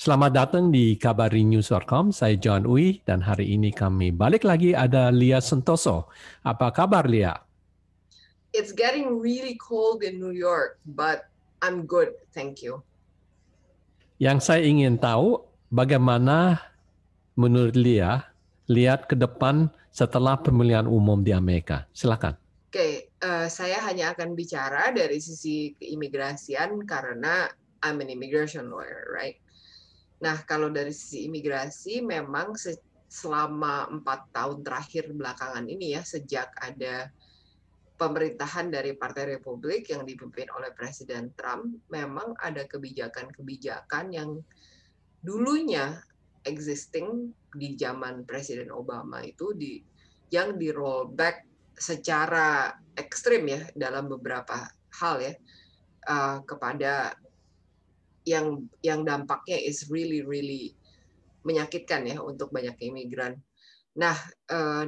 Selamat datang di kabarinews.com. Saya John Uy dan hari ini kami balik lagi ada Lia Sentoso. Apa kabar Lia? It's getting really cold in New York, but I'm good, thank you. Yang saya ingin tahu bagaimana menurut Lia lihat ke depan setelah pemilihan umum di Amerika. Silakan. Oke, saya hanya akan bicara dari sisi keimigrasian karena I'm an immigration lawyer, right? Nah, kalau dari sisi imigrasi memang selama 4 tahun terakhir belakangan ini ya, sejak ada pemerintahan dari Partai Republik yang dipimpin oleh Presiden Trump, memang ada kebijakan-kebijakan yang dulunya existing di zaman Presiden Obama itu yang di rollback secara ekstrim ya dalam beberapa hal ya kepada yang dampaknya is really menyakitkan ya untuk banyak imigran. Nah,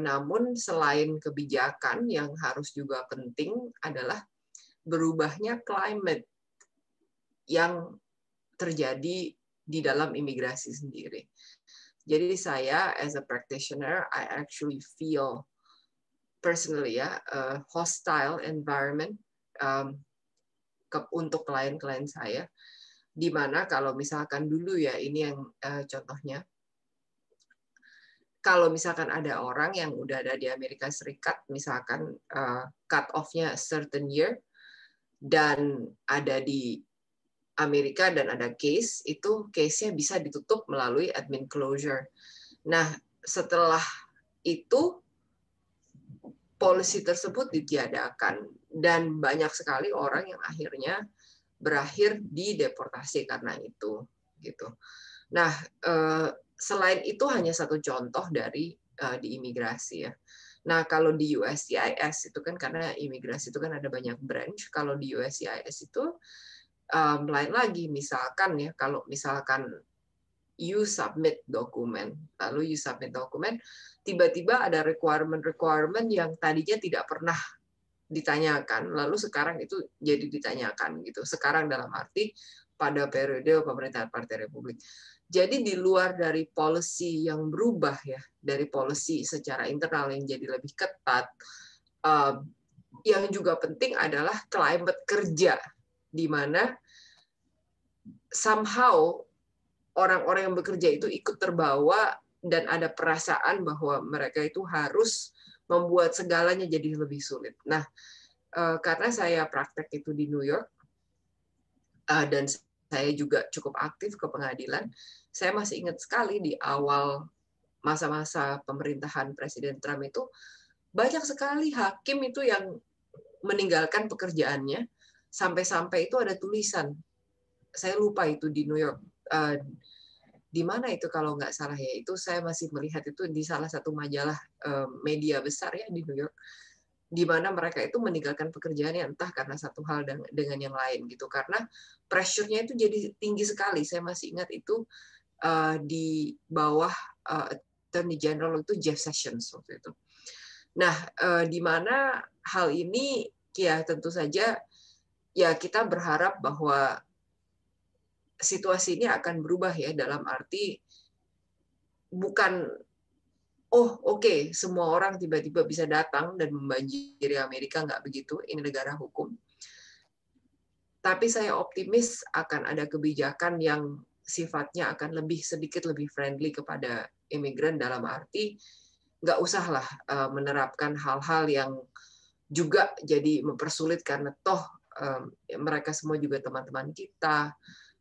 namun selain kebijakan yang harus juga penting adalah berubahnya climate yang terjadi di dalam imigrasi sendiri. Jadi saya as a practitioner, I actually feel personally ya a hostile environment untuk klien-klien saya. Di mana kalau misalkan dulu ya ini yang contohnya, kalau misalkan ada orang yang udah ada di Amerika Serikat, misalkan cut off-nya a certain year dan ada di Amerika dan ada case, itu case-nya bisa ditutup melalui admin closure. Nah, setelah itu policy tersebut ditiadakan dan banyak sekali orang yang akhirnya berakhir di deportasi karena itu gitu. Nah, selain itu hanya satu contoh dari di imigrasi ya. Nah, kalau di USCIS itu kan karena imigrasi itu kan ada banyak branch, kalau di USCIS itu lain lagi, misalkan ya, kalau misalkan you submit dokumen, lalu you submit dokumen, tiba-tiba ada requirement yang tadinya tidak pernah ditanyakan, lalu sekarang itu jadi ditanyakan gitu. Sekarang dalam arti pada periode pemerintahan Partai Republik. Jadi di luar dari policy yang berubah ya, dari policy secara internal yang jadi lebih ketat, yang juga penting adalah climate kerja, di mana somehow orang-orang yang bekerja itu ikut terbawa dan ada perasaan bahwa mereka itu harus membuat segalanya jadi lebih sulit. Nah, karena saya praktek itu di New York dan saya juga cukup aktif ke pengadilan, saya masih ingat sekali di awal masa-masa pemerintahan Presiden Trump itu banyak sekali hakim itu yang meninggalkan pekerjaannya, sampai-sampai itu ada tulisan, saya lupa itu di New York, di mana itu kalau nggak salah ya, itu saya masih melihat itu di salah satu majalah media besar ya di New York, di mana mereka itu meninggalkan pekerjaannya entah karena satu hal dengan yang lain gitu, karena pressure-nya itu jadi tinggi sekali. Saya masih ingat itu di bawah Attorney General itu Jeff Sessions waktu itu. Nah, di mana hal ini ya tentu saja ya kita berharap bahwa situasi ini akan berubah ya, dalam arti bukan oke, semua orang tiba-tiba bisa datang dan membanjiri Amerika, nggak begitu, ini negara hukum. Tapi saya optimis akan ada kebijakan yang sifatnya akan sedikit lebih friendly kepada imigran, dalam arti nggak usahlah menerapkan hal-hal yang juga jadi mempersulit, karena toh mereka semua juga teman-teman kita,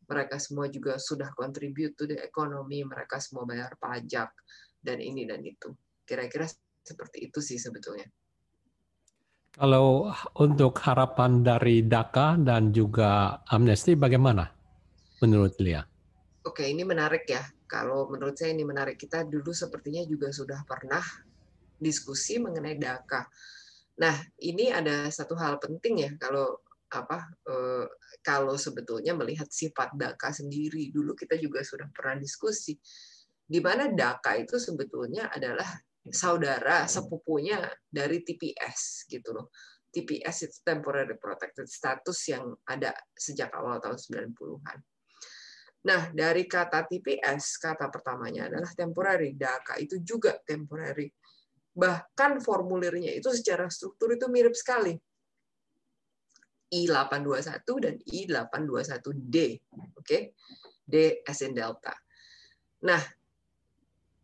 mereka semua juga sudah contribute to the economy, mereka semua bayar pajak, dan ini dan itu. Kira-kira seperti itu sih sebetulnya. Kalau untuk harapan dari DACA dan juga amnesti bagaimana menurut Lia? Oke, ini menarik ya. Kalau menurut saya ini menarik. Kita dulu sepertinya juga sudah pernah diskusi mengenai DACA. Nah, ini ada satu hal penting ya, kalau sebetulnya melihat sifat DACA sendiri. Dulu kita juga sudah pernah diskusi di mana DACA itu sebetulnya adalah saudara sepupunya dari TPS gitu loh. TPS itu Temporary Protected Status yang ada sejak awal tahun 90-an. Nah, dari kata TPS, kata pertamanya adalah temporary. DACA itu juga temporary. Bahkan formulirnya itu secara struktur itu mirip sekali. I821 dan I821D. Oke? D as in Delta. Nah,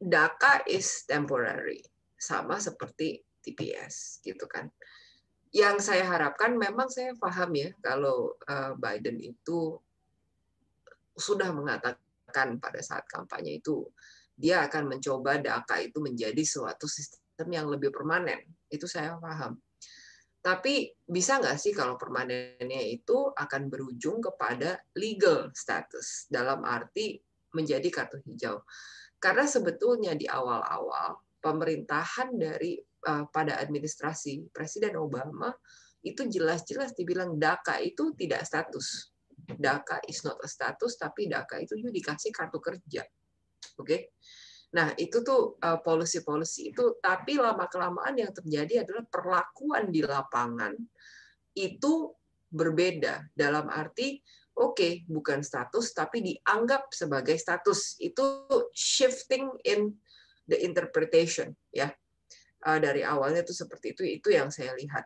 DACA is temporary. Sama seperti TPS, gitu kan. Yang saya harapkan, memang saya paham ya, kalau Biden itu sudah mengatakan pada saat kampanye itu dia akan mencoba DACA itu menjadi suatu sistem yang lebih permanen. Itu saya paham. Tapi bisa nggak sih kalau permanennya itu akan berujung kepada legal status dalam arti menjadi kartu hijau? Karena sebetulnya di awal-awal pemerintahan dari pada administrasi Presiden Obama itu jelas-jelas dibilang DACA itu tidak status. DACA is not a status, tapi DACA itu juga dikasih kartu kerja. Oke. Nah, itu tuh policy-policy itu, tapi lama-kelamaan yang terjadi adalah perlakuan di lapangan itu berbeda. Dalam arti, oke, bukan status, tapi dianggap sebagai status. Itu shifting in the interpretation. Ya, dari awalnya itu seperti itu yang saya lihat.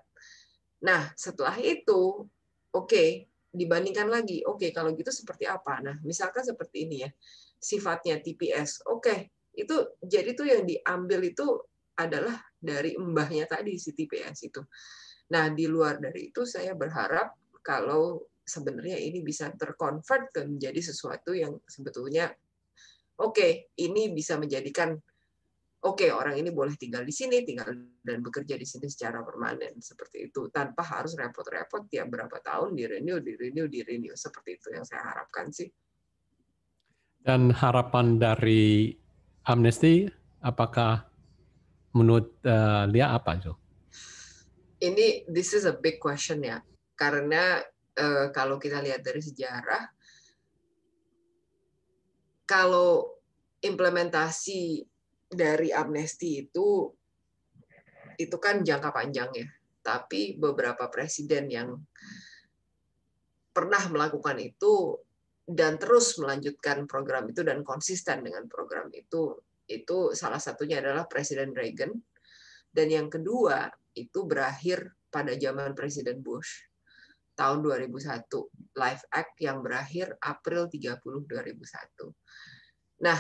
Nah, setelah itu, oke, dibandingkan lagi, oke, kalau gitu seperti apa? Nah, misalkan seperti ini ya, sifatnya TPS, oke, itu jadi tuh yang diambil itu adalah dari mbahnya tadi, si TPS itu. Nah, di luar dari itu, saya berharap kalau sebenarnya ini bisa terkonvert ke menjadi sesuatu yang sebetulnya, oke, ini bisa menjadikan oke, orang ini boleh tinggal di sini, tinggal dan bekerja di sini secara permanen seperti itu, tanpa harus repot-repot tiap berapa tahun di renew seperti itu yang saya harapkan sih. Dan harapan dari Amnesty, apakah menurut Lia apa itu? This is a big question ya, karena kalau kita lihat dari sejarah, kalau implementasi dari amnesti itu kan jangka panjang ya. Tapi beberapa presiden yang pernah melakukan itu dan terus melanjutkan program itu dan konsisten dengan program itu salah satunya adalah Presiden Reagan, dan yang kedua itu berakhir pada zaman Presiden Bush tahun 2001, Life Act yang berakhir April 30, 2001. Nah,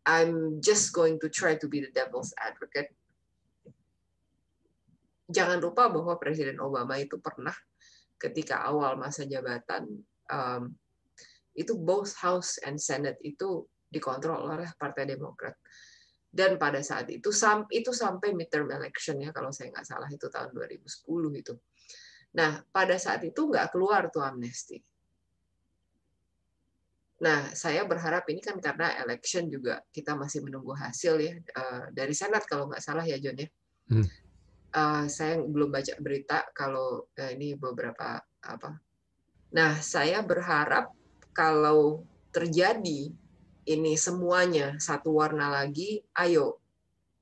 I'm just going to try to be the devil's advocate. Jangan lupa bahwa Presiden Obama itu pernah ketika awal masa jabatan itu both House and Senate itu dikontrol oleh Partai Demokrat. Dan pada saat itu sampai midterm election ya, kalau saya nggak salah itu tahun 2010 itu. Nah, pada saat itu nggak keluar tuh amnesti. Nah, saya berharap ini kan karena election juga kita masih menunggu hasil ya dari Senat kalau nggak salah ya John ya. Saya belum baca berita kalau ini beberapa apa. Nah, saya berharap kalau terjadi ini semuanya satu warna lagi, ayo,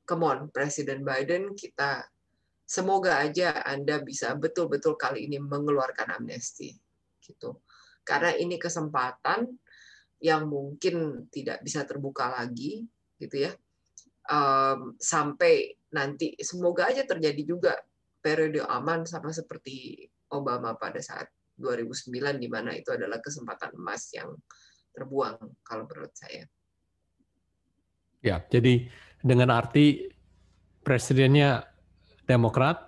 come on, Presiden Biden, kita semoga aja Anda bisa betul-betul kali ini mengeluarkan amnesti, gitu. Karena ini kesempatan yang mungkin tidak bisa terbuka lagi, gitu ya. Sampai nanti semoga aja terjadi juga periode aman sama seperti Obama pada saat 2009 di mana itu adalah kesempatan emas yang terbuang kalau menurut saya. Ya, jadi dengan arti presidennya Demokrat,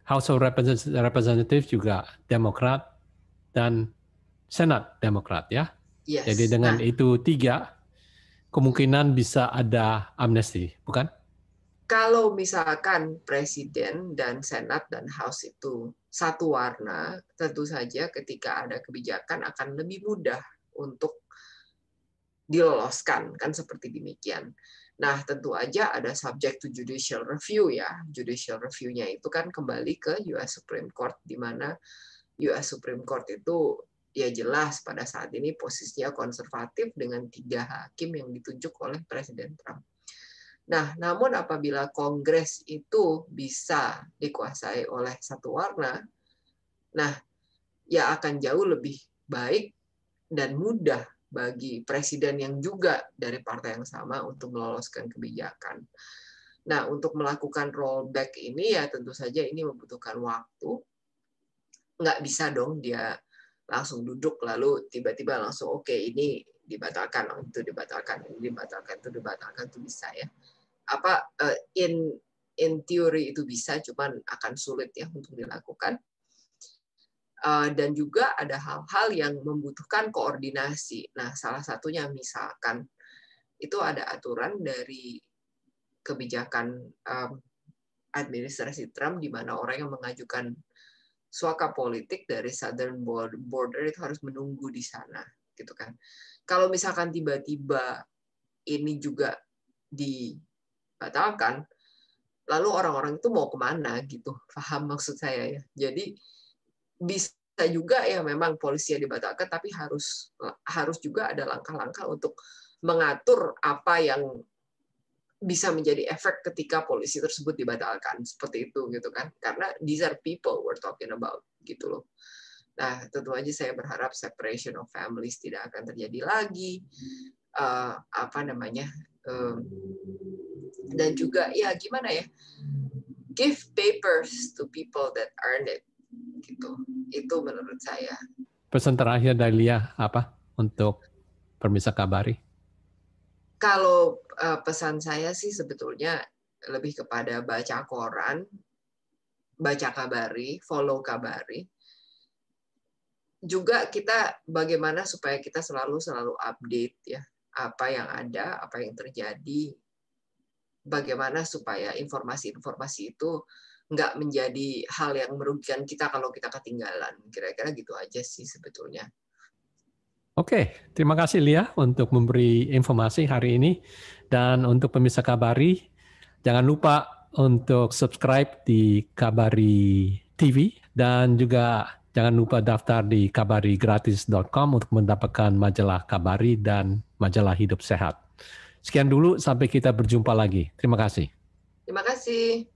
House of Representatives juga Demokrat, dan Senat Demokrat ya. Yes. Jadi dengan itu 3 kemungkinan bisa ada amnesti, bukan? Kalau misalkan Presiden dan Senat dan House itu satu warna, tentu saja ketika ada kebijakan akan lebih mudah untuk diloloskan, kan seperti demikian. Nah, tentu aja ada subject to judicial review ya. Judicial review-nya itu kan kembali ke US Supreme Court, di mana US Supreme Court itu ya jelas pada saat ini posisinya konservatif dengan 3 hakim yang ditunjuk oleh Presiden Trump. Nah, namun apabila Kongres itu bisa dikuasai oleh satu warna, nah, ya akan jauh lebih baik dan mudah bagi presiden yang juga dari partai yang sama untuk meloloskan kebijakan. Nah, untuk melakukan rollback ini ya tentu saja ini membutuhkan waktu. Nggak bisa dong dia langsung duduk lalu tiba-tiba langsung oke, ini dibatalkan, itu dibatalkan, ini dibatalkan, itu dibatalkan, itu bisa ya. In theory itu bisa, cuman akan sulit ya untuk dilakukan. Dan juga ada hal-hal yang membutuhkan koordinasi. Nah, salah satunya misalkan itu ada aturan dari kebijakan administrasi Trump di mana orang yang mengajukan suaka politik dari southern border itu harus menunggu di sana, gitu kan. Kalau misalkan tiba-tiba ini juga dibatalkan, lalu orang-orang itu mau kemana gitu? Paham maksud saya ya? Jadi bisa juga ya memang polisi yang dibatalkan, tapi harus juga ada langkah-langkah untuk mengatur apa yang bisa menjadi efek ketika polisi tersebut dibatalkan, seperti itu gitu kan, karena these are people we're talking about gitu loh. Nah, tentu aja saya berharap separation of families tidak akan terjadi lagi, dan juga ya gimana ya, give papers to people that earn it gitu. Itu menurut saya. Pesan terakhir dari Lia apa untuk pemirsa Kabari? Kalau pesan saya sih sebetulnya lebih kepada baca koran, baca Kabari, follow Kabari. Juga kita bagaimana supaya kita selalu update ya, apa yang ada, apa yang terjadi, bagaimana supaya informasi-informasi itu nggak menjadi hal yang merugikan kita kalau kita ketinggalan. Kira-kira gitu aja sih sebetulnya. Oke, terima kasih Lia untuk memberi informasi hari ini. Dan untuk pemirsa Kabari, jangan lupa untuk subscribe di Kabari TV dan juga jangan lupa daftar di kabarigratis.com untuk mendapatkan majalah Kabari dan majalah Hidup Sehat. Sekian dulu, sampai kita berjumpa lagi. Terima kasih. Terima kasih.